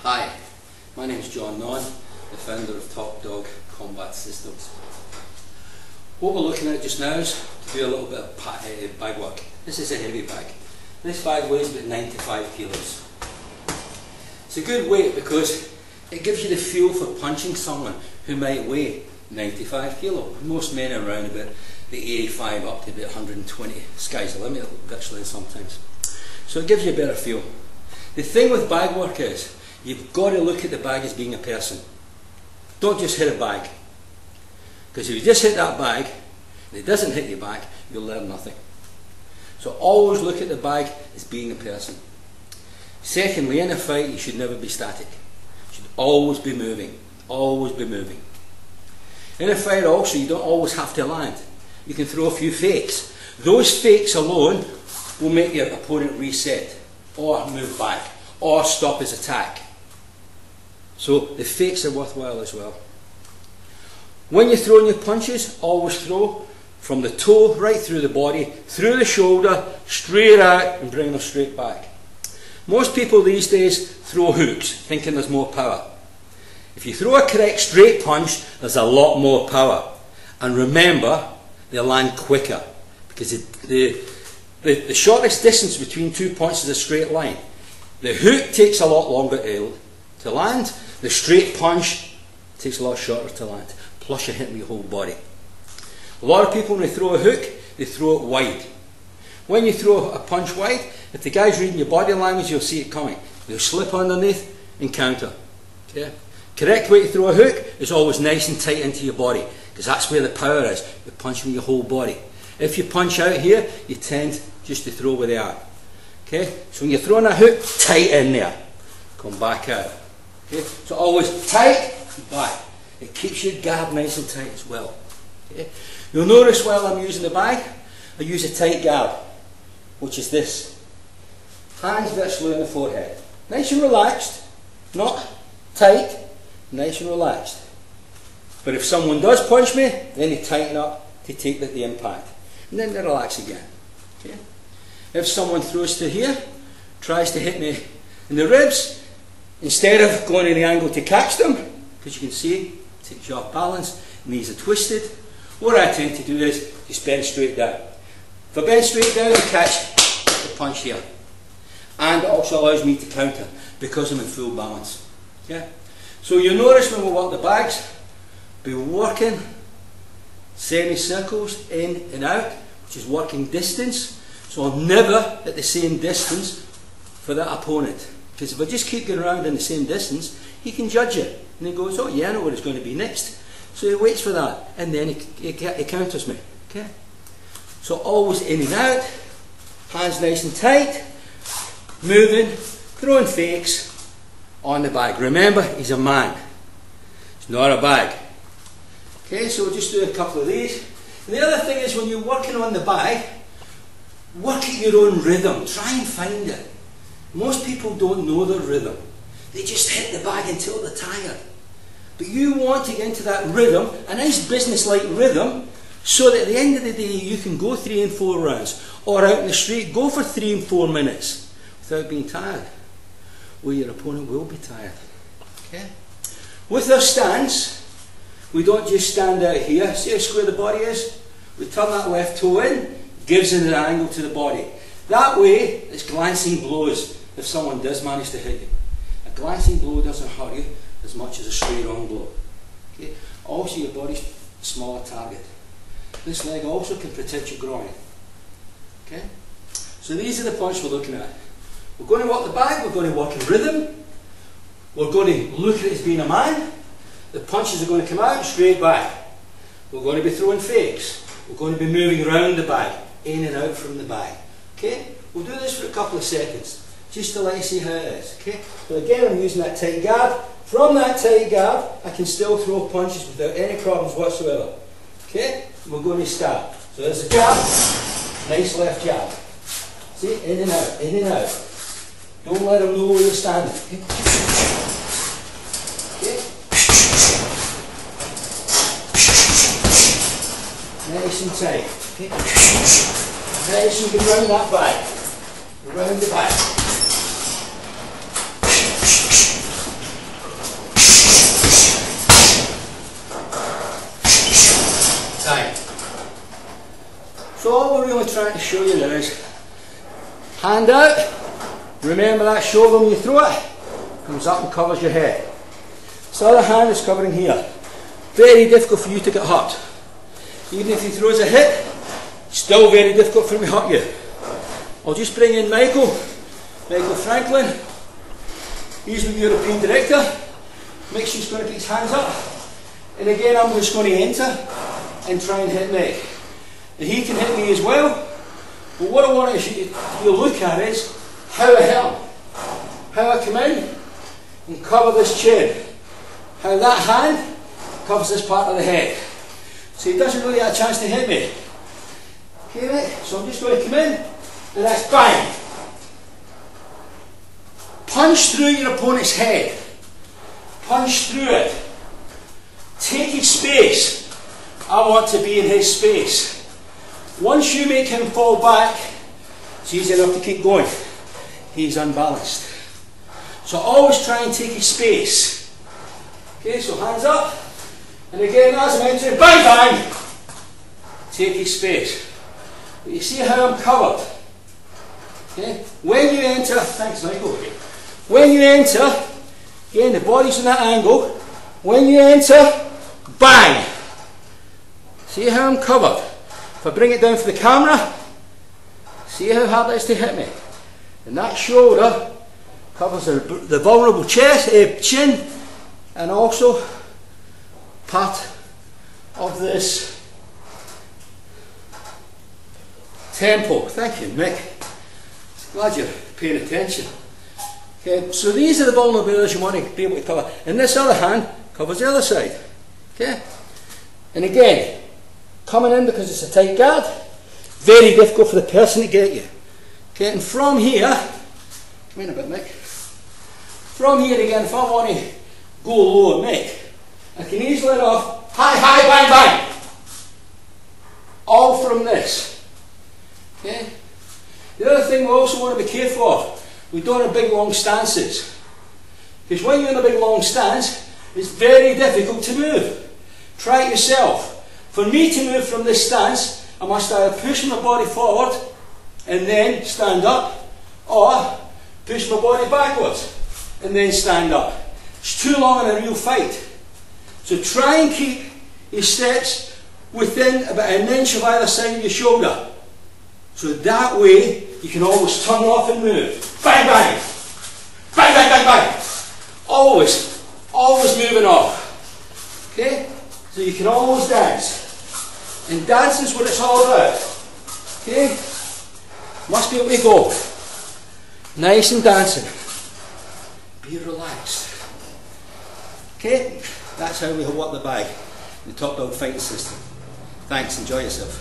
Hi, my name is John Nunn, the founder of Top Dog Combat Systems. What we're looking at just now is to do a little bit of bag work. This is a heavy bag. This bag weighs about 95 kilos. It's a good weight because it gives you the feel for punching someone who might weigh 95 kilo. Most men are around about the 85 up to about 120. Sky's the limit virtually sometimes. So it gives you a better feel. The thing with bag work is you've got to look at the bag as being a person. Don't just hit a bag. Because if you just hit that bag and it doesn't hit your back, you'll learn nothing. So always look at the bag as being a person. Secondly, in a fight you should never be static. You should always be moving. Always be moving. In a fight also you don't always have to land. You can throw a few fakes. Those fakes alone will make your opponent reset or move back or stop his attack. So the fakes are worthwhile as well. When you're throwing your punches, always throw from the toe right through the body, through the shoulder, straight out and bring them straight back. Most people these days throw hooks, thinking there's more power. If you throw a correct straight punch, there's a lot more power. And remember, they land quicker, because the shortest distance between two points is a straight line. The hook takes a lot longer to land. The straight punch takes a lot shorter to land. Plus you're hitting your whole body. A lot of people, when they throw a hook, they throw it wide. When you throw a punch wide, if the guy's reading your body language, you'll see it coming. They'll slip underneath and counter. Okay? Correct way to throw a hook is always nice and tight into your body, because that's where the power is. You're punching your whole body. If you punch out here, you tend just to throw with the arm. Okay? So when you're throwing a hook, tight in there. Come back out. Okay? So always tight, back. It keeps your guard nice and tight as well. Okay? You'll notice while I'm using the bag, I use a tight guard, which is this. Hands virtually on the forehead. Nice and relaxed, not tight, nice and relaxed. But if someone does punch me, then they tighten up to take the impact. And then they relax again. Okay? If someone throws to here, tries to hit me in the ribs, instead of going in the angle to catch them, because you can see, it takes you off balance, knees are twisted, what I tend to do is just bend straight down. If I bend straight down, I catch the punch here. And it also allows me to counter, because I'm in full balance. Okay? So you'll notice when we work the bags, be working semicircles in and out, which is working distance. So I'm never at the same distance for that opponent. Because if I just keep going around in the same distance, he can judge it. And he goes, oh yeah, I know what it's going to be next. So he waits for that, and then he counters me. Okay? So always in and out, hands nice and tight, moving, throwing fakes on the bag. Remember, he's a man. It's not a bag. Okay, so we'll just do a couple of these. And the other thing is, when you're working on the bag, work at your own rhythm. Try and find it. Most people don't know their rhythm. They just hit the bag until they're tired. But you want to get into that rhythm, a nice business-like rhythm, so that at the end of the day you can go 3 and 4 rounds. Or out in the street, go for 3 and 4 minutes without being tired. Well, your opponent will be tired. Okay? With our stance, we don't just stand out here. See how square the body is? We turn that left toe in, gives it an angle to the body. That way, it's glancing blows if someone does manage to hit you. A glancing blow doesn't hurt you as much as a straight on blow. Okay? Also, your body's a smaller target. This leg also can protect your groin. Okay? So these are the punches we're looking at. We're going to work the bag, we're going to work in rhythm, we're going to look at it as being a man. The punches are going to come out straight back. We're going to be throwing fakes. We're going to be moving around the bag, in and out from the bag. Okay? We'll do this for a couple of seconds, just to let you see how it is. Okay? So again, I'm using that tight guard. From that tight guard, I can still throw punches without any problems whatsoever. Okay? We're going to start. So there's a jab, nice left jab. See? In and out, in and out. Don't let them know where you're standing. Okay? Okay? Nice and tight. Okay? Nice and good round that back. Around the back. So all we're really trying to show you there is hand out, remember that shoulder when you throw it, comes up and covers your head. This other hand is covering here. Very difficult for you to get hurt. Even if he throws a hit, still very difficult for him to hurt you. I'll just bring in Michael Franklin. He's the European director. Mick's just going to put his hands up. And again, I'm just going to enter and try and hit Mick. And he can hit me as well. But what I want you to look at is how I hit him. How I come in and cover this chin. How that hand covers this part of the head. So he doesn't really have a chance to hit me. Okay, mate? So I'm just going to come in and that's bang. Punch through your opponent's head. Punch through it. Take his space. I want to be in his space. Once you make him fall back, it's easy enough to keep going. He's unbalanced. So always try and take his space. Okay, so hands up. And again, as I'm entering, bang, bang. Take his space. But you see how I'm covered. Okay, when you enter, thanks Michael. When you enter, again the body's in that angle. When you enter, bang. See how I'm covered. If I bring it down for the camera, see how hard it is to hit me. And that shoulder covers the vulnerable chest, chin, and also part of this temple. Thank you, Mick. Glad you're paying attention. Okay, so these are the vulnerabilities you want to be able to cover. And this other hand covers the other side. Okay? And again, coming in because it's a tight guard, very difficult for the person to get you. Okay, and from here, come in a bit, Mick. From here again, if I want to go low and Mick, I can easily let off, high, bang, bang. All from this. Okay? The other thing we also want to be careful of, we don't have big long stances. Because when you're in a big long stance, it's very difficult to move. Try it yourself. For me to move from this stance, I must either push my body forward and then stand up, or push my body backwards and then stand up. It's too long in a real fight. So try and keep your steps within about an inch of either side of your shoulder. So that way you can always turn off and move. Bang, bang! Bang, bang, bang, bang! Always moving off. Okay? So you can always dance. And dancing is what it's all about. Okay? Must be able to go. Nice and dancing. Be relaxed. Okay? That's how we work the bag. The Top Dog fighting system. Thanks, enjoy yourself.